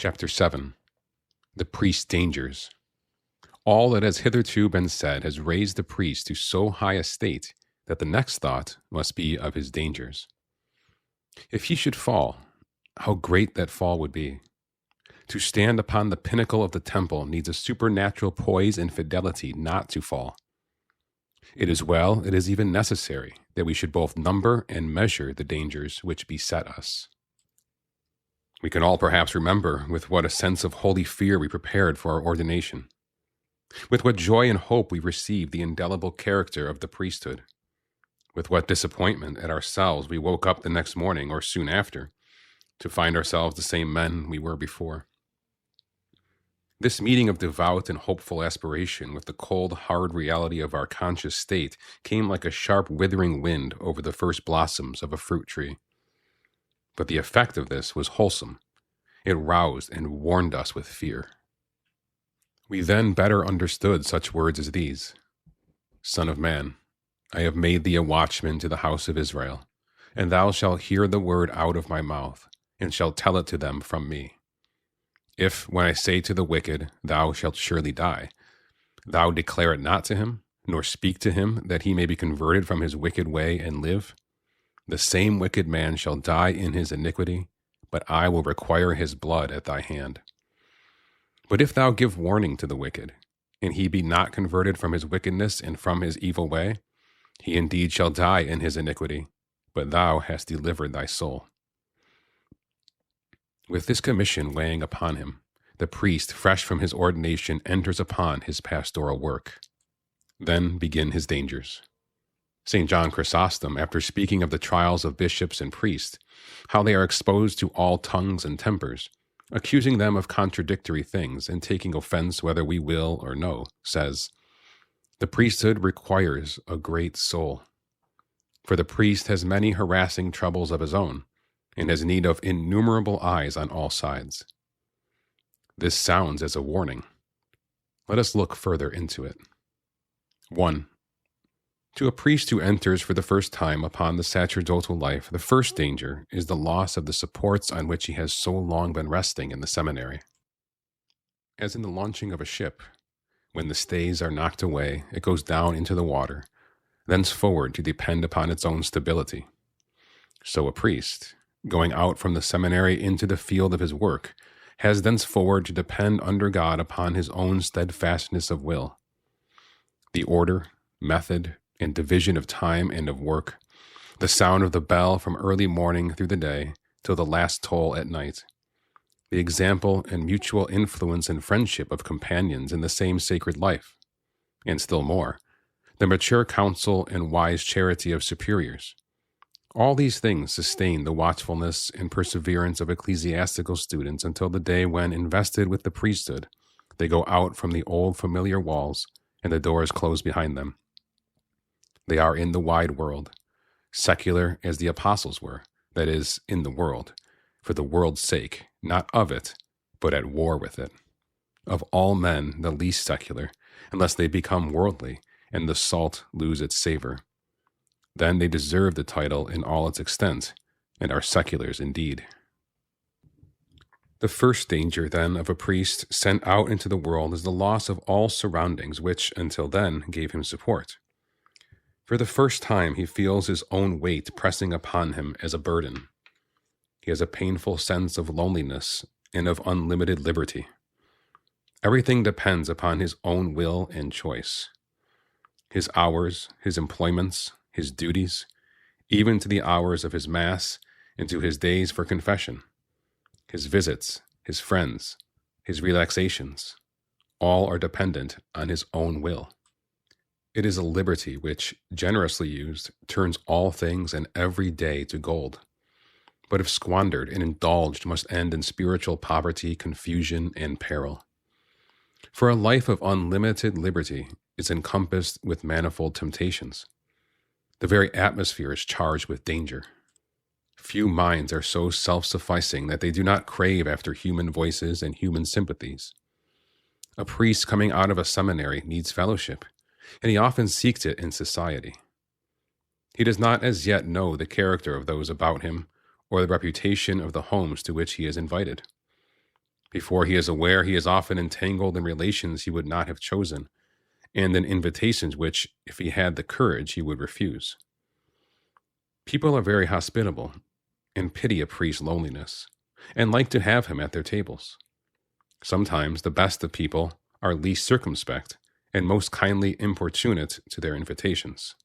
Chapter 7. The Priest's Dangers. All that has hitherto been said has raised the priest to so high a state that the next thought must be of his dangers. If he should fall, how great that fall would be! To stand upon the pinnacle of the temple needs a supernatural poise and fidelity not to fall. It is even necessary that we should both number and measure the dangers which beset us. We can all perhaps remember with what a sense of holy fear we prepared for our ordination, with what joy and hope we received the indelible character of the priesthood, with what disappointment at ourselves we woke up the next morning or soon after to find ourselves the same men we were before. This meeting of devout and hopeful aspiration with the cold, hard reality of our conscious state came like a sharp, withering wind over the first blossoms of a fruit tree. But the effect of this was wholesome. It roused and warned us with fear. We then better understood such words as these: Son of man, I have made thee a watchman to the house of Israel, and thou shalt hear the word out of my mouth, and shalt tell it to them from me. If, when I say to the wicked, thou shalt surely die, thou declare it not to him, nor speak to him, that he may be converted from his wicked way and live, the same wicked man shall die in his iniquity, but I will require his blood at thy hand. But if thou give warning to the wicked, and he be not converted from his wickedness and from his evil way, he indeed shall die in his iniquity, but thou hast delivered thy soul. With this commission weighing upon him, the priest, fresh from his ordination, enters upon his pastoral work. Then begin his dangers. St. John Chrysostom, after speaking of the trials of bishops and priests, how they are exposed to all tongues and tempers, accusing them of contradictory things and taking offense whether we will or no, says, "The priesthood requires a great soul, for the priest has many harassing troubles of his own, and has need of innumerable eyes on all sides." This sounds as a warning. Let us look further into it. 1. To a priest who enters for the first time upon the sacerdotal life, the first danger is the loss of the supports on which he has so long been resting in the seminary. As in the launching of a ship, when the stays are knocked away, it goes down into the water, thenceforward to depend upon its own stability. So a priest, going out from the seminary into the field of his work, has thenceforward to depend under God upon his own steadfastness of will. The order, method, and division of time and of work, the sound of the bell from early morning through the day till the last toll at night, the example and mutual influence and friendship of companions in the same sacred life, and still more, the mature counsel and wise charity of superiors. All these things sustain the watchfulness and perseverance of ecclesiastical students until the day when, invested with the priesthood, they go out from the old familiar walls and the doors close behind them. They are in the wide world, secular as the apostles were, that is, in the world, for the world's sake, not of it, but at war with it. Of all men, the least secular, unless they become worldly, and the salt lose its savor. Then they deserve the title in all its extent, and are seculars indeed. The first danger, then, of a priest sent out into the world is the loss of all surroundings which, until then, gave him support. For the first time, he feels his own weight pressing upon him as a burden. He has a painful sense of loneliness and of unlimited liberty. Everything depends upon his own will and choice. His hours, his employments, his duties, even to the hours of his Mass and to his days for confession, his visits, his friends, his relaxations, all are dependent on his own will. It is a liberty which, generously used, turns all things and every day to gold, but if squandered and indulged must end in spiritual poverty, confusion, and peril. For a life of unlimited liberty is encompassed with manifold temptations. The very atmosphere is charged with danger. Few minds are so self-sufficing that they do not crave after human voices and human sympathies. A priest coming out of a seminary needs fellowship, and he often seeks it in society. He does not as yet know the character of those about him or the reputation of the homes to which he is invited. Before he is aware, he is often entangled in relations he would not have chosen, and in invitations which, if he had the courage, he would refuse. People are very hospitable and pity a priest's loneliness, and like to have him at their tables. Sometimes the best of people are least circumspect and most kindly importunate to their invitations.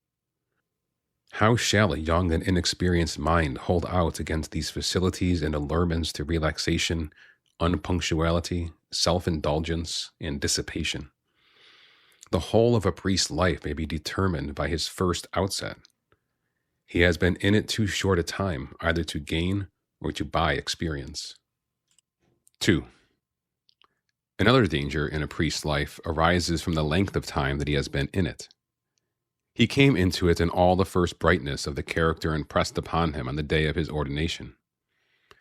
How shall a young and inexperienced mind hold out against these facilities and allurements to relaxation, unpunctuality, self-indulgence, and dissipation? The whole of a priest's life may be determined by his first outset. He has been in it too short a time either to gain or to buy experience. 2. Another danger in a priest's life arises from the length of time that he has been in it. He came into it in all the first brightness of the character impressed upon him on the day of his ordination.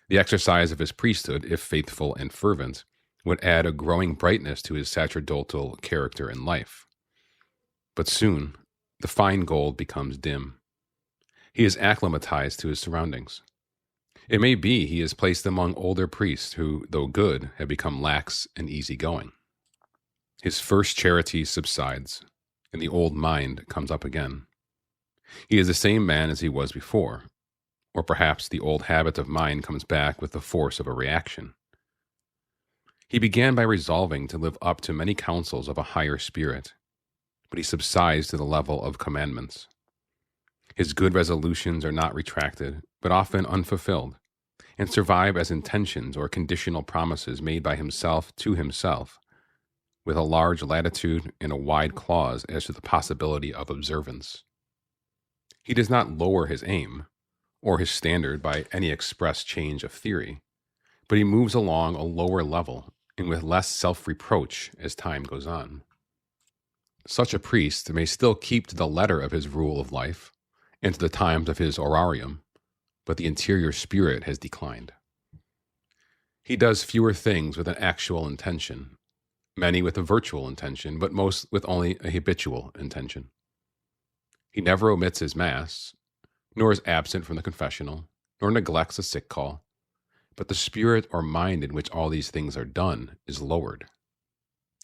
The exercise of his priesthood, if faithful and fervent, would add a growing brightness to his sacerdotal character and life. But soon, the fine gold becomes dim. He is acclimatized to his surroundings. It may be he is placed among older priests who, though good, have become lax and easygoing. His first charity subsides, and the old mind comes up again. He is the same man as he was before, or perhaps the old habit of mind comes back with the force of a reaction. He began by resolving to live up to many counsels of a higher spirit, but he subsides to the level of commandments. His good resolutions are not retracted, but often unfulfilled, and survive as intentions or conditional promises made by himself to himself, with a large latitude and a wide clause as to the possibility of observance. He does not lower his aim or his standard by any express change of theory, but he moves along a lower level and with less self-reproach as time goes on. Such a priest may still keep to the letter of his rule of life and to the times of his horarium, but the interior spirit has declined. He does fewer things with an actual intention, many with a virtual intention, but most with only a habitual intention. He never omits his Mass, nor is absent from the confessional, nor neglects a sick call, but the spirit or mind in which all these things are done is lowered.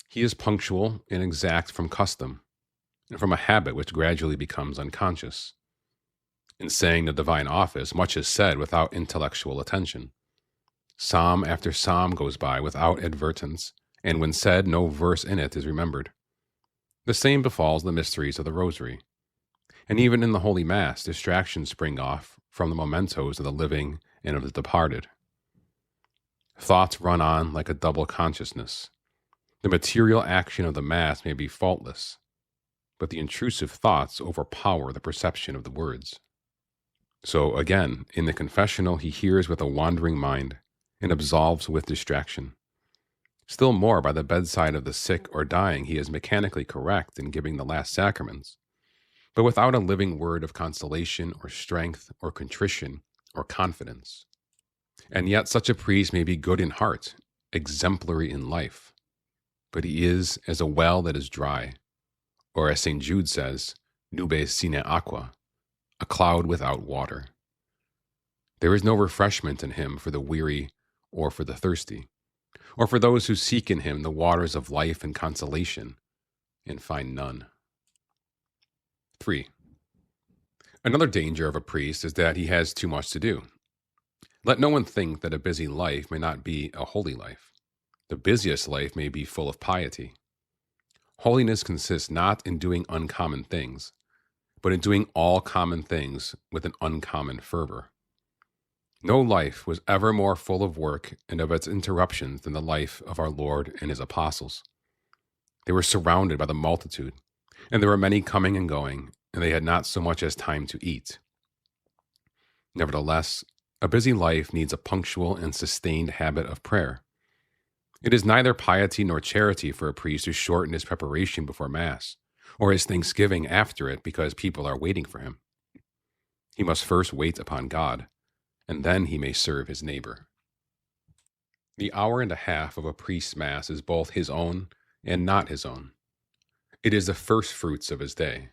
He is punctual and exact from custom, and from a habit which gradually becomes unconscious. In saying the divine office, much is said without intellectual attention. Psalm after psalm goes by without advertence, and when said, no verse in it is remembered. The same befalls the mysteries of the Rosary. And even in the Holy Mass, distractions spring off from the mementos of the living and of the departed. Thoughts run on like a double consciousness. The material action of the Mass may be faultless, but the intrusive thoughts overpower the perception of the words. So again, in the confessional, he hears with a wandering mind and absolves with distraction. Still more, by the bedside of the sick or dying, he is mechanically correct in giving the last sacraments, but without a living word of consolation or strength or contrition or confidence. And yet such a priest may be good in heart, exemplary in life, but he is as a well that is dry, or as St. Jude says, nube sine aqua, a cloud without water. There is no refreshment in him for the weary or for the thirsty, or for those who seek in him the waters of life and consolation, and find none. 3. Another danger of a priest is that he has too much to do. Let no one think that a busy life may not be a holy life. The busiest life may be full of piety. Holiness consists not in doing uncommon things, but in doing all common things with an uncommon fervor. No life was ever more full of work and of its interruptions than the life of our Lord and his apostles. They were surrounded by the multitude, and there were many coming and going, and they had not so much as time to eat. Nevertheless, a busy life needs a punctual and sustained habit of prayer. It is neither piety nor charity for a priest to shorten his preparation before Mass, or his thanksgiving after it because people are waiting for him. He must first wait upon God, and then he may serve his neighbor. The hour and a half of a priest's Mass is both his own and not his own. It is the first fruits of his day.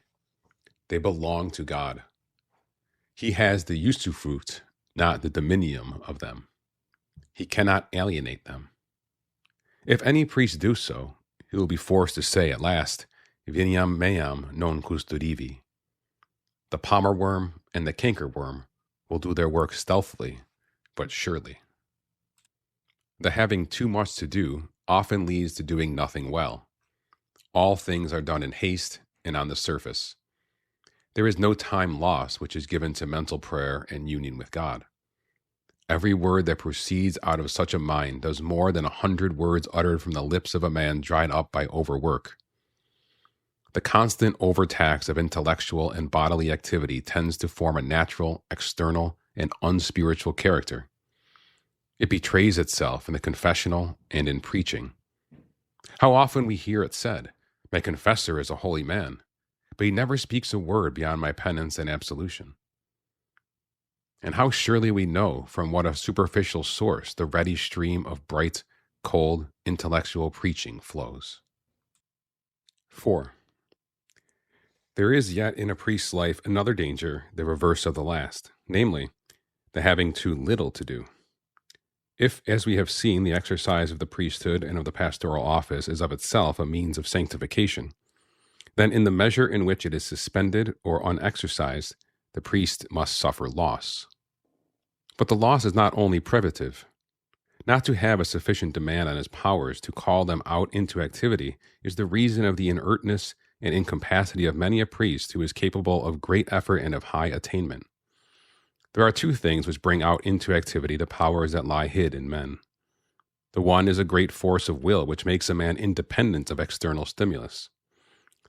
They belong to God. He has the usufruct, not the dominium of them. He cannot alienate them. If any priest do so, he will be forced to say at last, Veniam meam non custodivi. The palmer worm and the canker worm will do their work stealthily, but surely. The having too much to do often leads to doing nothing well. All things are done in haste and on the surface. There is no time lost which is given to mental prayer and union with God. Every word that proceeds out of such a mind does more than 100 words uttered from the lips of a man dried up by overwork. The constant overtax of intellectual and bodily activity tends to form a natural, external, and unspiritual character. It betrays itself in the confessional and in preaching. How often we hear it said, "My confessor is a holy man, but he never speaks a word beyond my penance and absolution." And how surely we know from what a superficial source the ready stream of bright, cold, intellectual preaching flows. 4. There is yet in a priest's life another danger, the reverse of the last, namely, the having too little to do. If, as we have seen, the exercise of the priesthood and of the pastoral office is of itself a means of sanctification, then in the measure in which it is suspended or unexercised, the priest must suffer loss. But the loss is not only privative. Not to have a sufficient demand on his powers to call them out into activity is the reason of the inertness and incapacity of many a priest who is capable of great effort and of high attainment. There are two things which bring out into activity the powers that lie hid in men. The one is a great force of will which makes a man independent of external stimulus.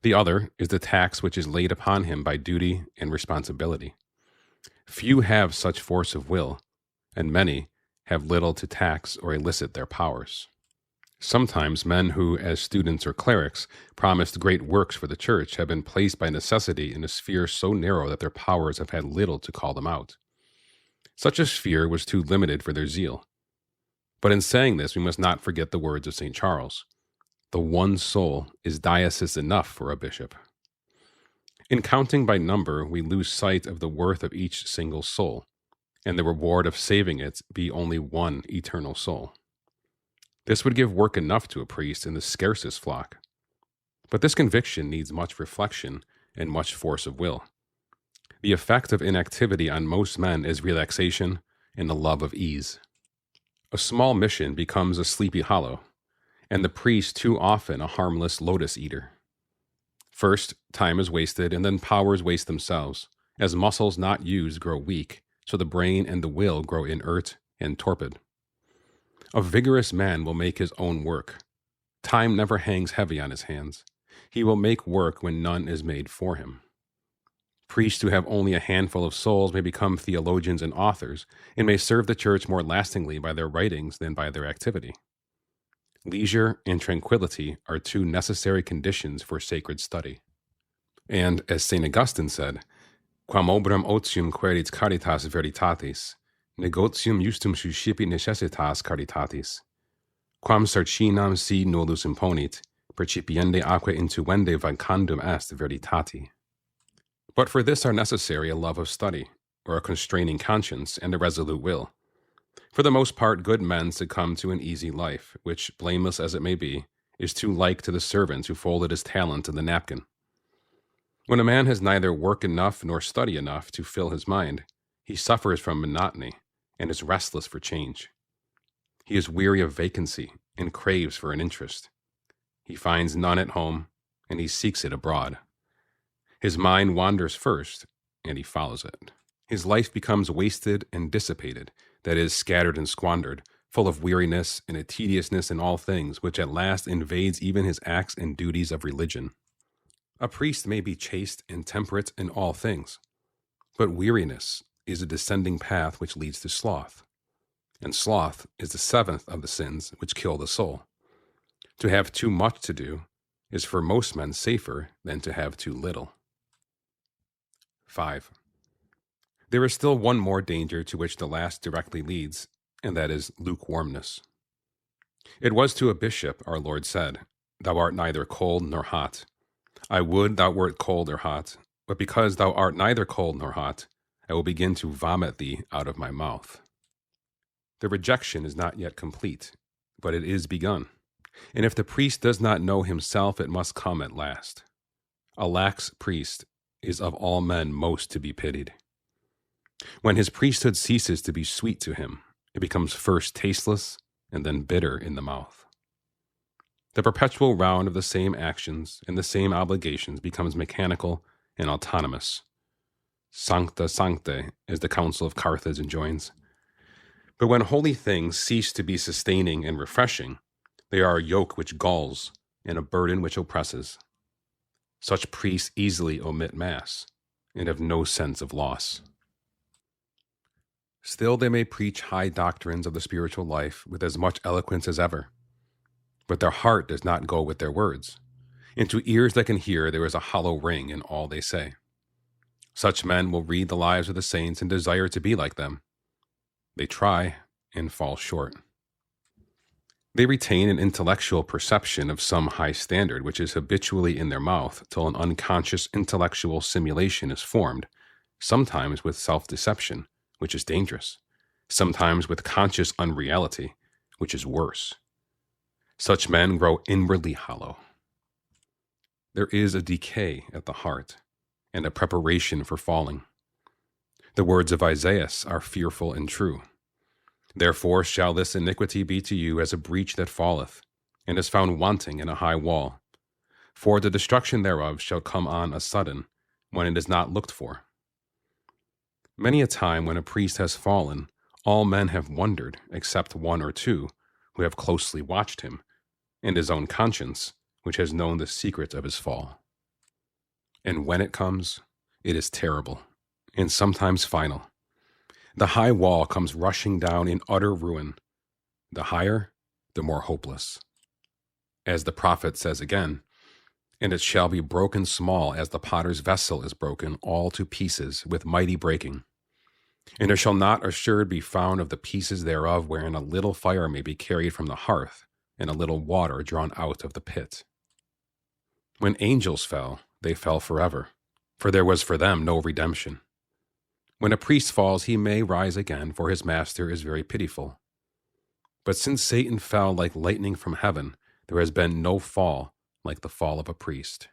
The other is the tax which is laid upon him by duty and responsibility. Few have such force of will, and many have little to tax or elicit their powers. Sometimes men who, as students or clerics, promised great works for the church have been placed by necessity in a sphere so narrow that their powers have had little to call them out. Such a sphere was too limited for their zeal. But in saying this, we must not forget the words of St. Charles. The one soul is diocese enough for a bishop. In counting by number, we lose sight of the worth of each single soul, and the reward of saving it be only one eternal soul. This would give work enough to a priest in the scarcest flock. But this conviction needs much reflection and much force of will. The effect of inactivity on most men is relaxation and the love of ease. A small mission becomes a sleepy hollow, and the priest too often a harmless lotus eater. First, time is wasted, and then powers waste themselves. As muscles not used grow weak, so the brain and the will grow inert and torpid. A vigorous man will make his own work. Time never hangs heavy on his hands. He will make work when none is made for him. Priests who have only a handful of souls may become theologians and authors, and may serve the church more lastingly by their writings than by their activity. Leisure and tranquility are two necessary conditions for sacred study. And, as St. Augustine said, Quam obram otium querit caritas veritatis, negotium justum suscipit necessitas caritatis. Quam sarcinam si nullus imponit, percipiende aquae intuende vancandum est veritati. But for this are necessary a love of study, or a constraining conscience, and a resolute will. For the most part, good men succumb to an easy life, which, blameless as it may be, is too like to the servant who folded his talent in the napkin. When a man has neither work enough nor study enough to fill his mind, he suffers from monotony and is restless for change. He is weary of vacancy and craves for an interest. He finds none at home, and he seeks it abroad. His mind wanders first, and he follows it. His life becomes wasted and dissipated, that is, scattered and squandered, full of weariness and a tediousness in all things, which at last invades even his acts and duties of religion. A priest may be chaste and temperate in all things, but weariness is a descending path which leads to sloth, and sloth is the seventh of the sins which kill the soul. To have too much to do is for most men safer than to have too little. 5. There is still one more danger to which the last directly leads, and that is lukewarmness. It was to a bishop our Lord said, "Thou art neither cold nor hot. I would thou wert cold or hot, but because thou art neither cold nor hot, I will begin to vomit thee out of my mouth." The rejection is not yet complete, but it is begun. And if the priest does not know himself, it must come at last. A lax priest is of all men most to be pitied. When his priesthood ceases to be sweet to him, it becomes first tasteless and then bitter in the mouth. The perpetual round of the same actions and the same obligations becomes mechanical and autonomous. Sancta sancte, as the Council of Carthage enjoins. But when holy things cease to be sustaining and refreshing, they are a yoke which galls and a burden which oppresses. Such priests easily omit Mass and have no sense of loss. Still, they may preach high doctrines of the spiritual life with as much eloquence as ever, but their heart does not go with their words. Into ears that can hear, there is a hollow ring in all they say. Such men will read the lives of the saints and desire to be like them. They try and fall short. They retain an intellectual perception of some high standard which is habitually in their mouth till an unconscious intellectual simulation is formed, sometimes with self-deception, which is dangerous, sometimes with conscious unreality, which is worse. Such men grow inwardly hollow. There is a decay at the heart and a preparation for falling. The words of Isaiah are fearful and true. Therefore shall this iniquity be to you as a breach that falleth, and is found wanting in a high wall. For the destruction thereof shall come on a sudden, when it is not looked for. Many a time when a priest has fallen, all men have wondered, except one or two, who have closely watched him, and his own conscience, which has known the secret of his fall. And when it comes, it is terrible, and sometimes final. The high wall comes rushing down in utter ruin. The higher, the more hopeless. As the prophet says again, and it shall be broken small as the potter's vessel is broken all to pieces with mighty breaking. And there shall not assured be found of the pieces thereof wherein a little fire may be carried from the hearth, and a little water drawn out of the pit. When angels fell, they fell forever, for there was for them no redemption. When a priest falls, he may rise again, for his master is very pitiful. But since Satan fell like lightning from heaven, there has been no fall like the fall of a priest.